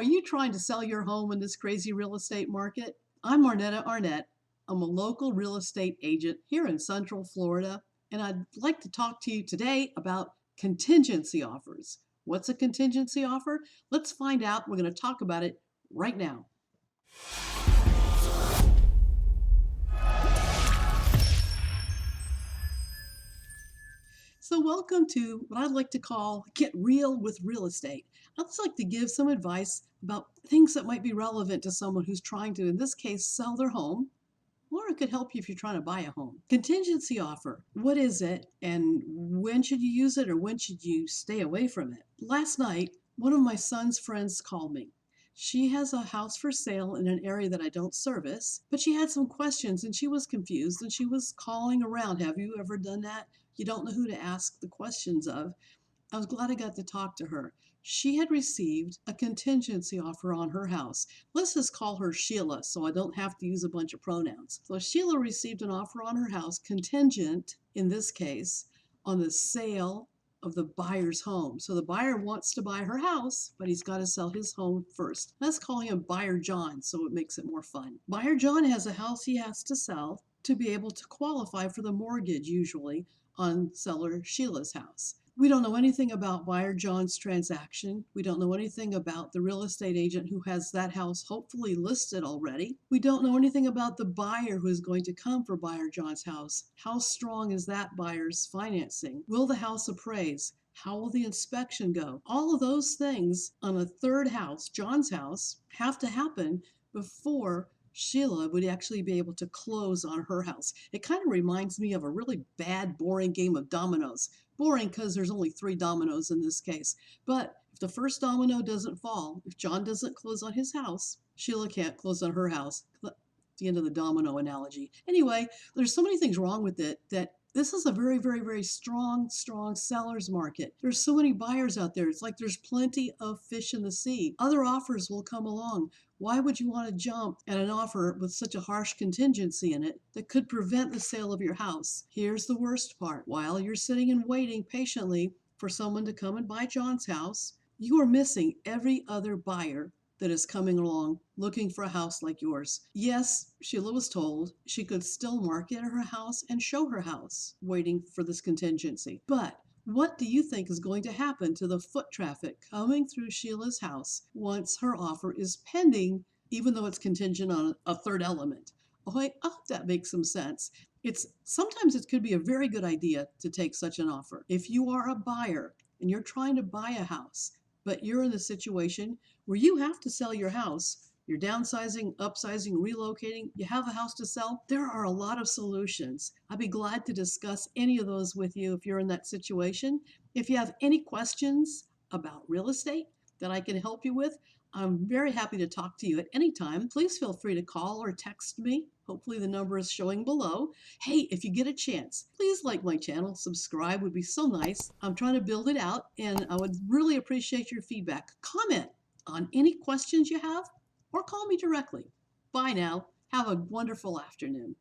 are you trying to sell your home in this crazy real estate market? I'm Marnetta Arnett. I'm a local real estate agent here in Central Florida, and I'd like to talk to you today about contingency offers. What's a contingency offer? Let's find out. We're going to talk about it right now. So welcome to what I'd like to call Get Real with Real Estate. I'd just like to give some advice about things that might be relevant to someone who's trying to, in this case, sell their home, or it could help you if you're trying to buy a home. Contingency offer. What is it, and when should you use it, or when should you stay away from it? Last night, one of my son's friends called me. She has a house for sale in an area that I don't service, but she had some questions and she was confused and she was calling around. Have you ever done that? You don't know who to ask the questions of. I was glad I got to talk to her. She had received a contingency offer on her house. Let's just call her Sheila so I don't have to use a bunch of pronouns. So Sheila received an offer on her house, contingent, in this case, on the sale of the buyer's home. So the buyer wants to buy her house, but he's got to sell his home first. Let's call him Buyer John so it makes it more fun. Buyer John has a house he has to sell to be able to qualify for the mortgage, usually, on seller Sheila's house. We don't know anything about Buyer John's transaction. We don't know anything about the real estate agent who has that house hopefully listed already. We don't know anything about the buyer who is going to come for Buyer John's house. How strong is that buyer's financing? Will the house appraise? How will the inspection go? All of those things on a third house, John's house, have to happen before Sheila would actually be able to close on her house. It kind of reminds me of a really bad, boring game of dominoes. Boring because there's only 3 dominoes in this case. But if the first domino doesn't fall, if John doesn't close on his house, Sheila can't close on her house. The end of the domino analogy. Anyway, there's so many things wrong with it that this is a very, very, very strong seller's market. There's so many buyers out there. It's like there's plenty of fish in the sea. Other offers will come along. Why would you want to jump at an offer with such a harsh contingency in it that could prevent the sale of your house? Here's the worst part. While you're sitting and waiting patiently for someone to come and buy John's house, you are missing every other buyer that is coming along looking for a house like yours. Yes, Sheila was told she could still market her house and show her house, waiting for this contingency. But what do you think is going to happen to the foot traffic coming through Sheila's house once her offer is pending, even though it's contingent on a third element? Oh, I hope that makes some sense. Sometimes it could be a very good idea to take such an offer. If you are a buyer and you're trying to buy a house, but you're in the situation where you have to sell your house, you're downsizing, upsizing, relocating, you have a house to sell, there are a lot of solutions. I'd be glad to discuss any of those with you if you're in that situation. If you have any questions about real estate that I can help you with, I'm very happy to talk to you at any time. Please feel free to call or text me. Hopefully the number is showing below. Hey, if you get a chance, please like my channel. Subscribe would be so nice. I'm trying to build it out, and I would really appreciate your feedback. Comment on any questions you have, or call me directly. Bye now. Have a wonderful afternoon.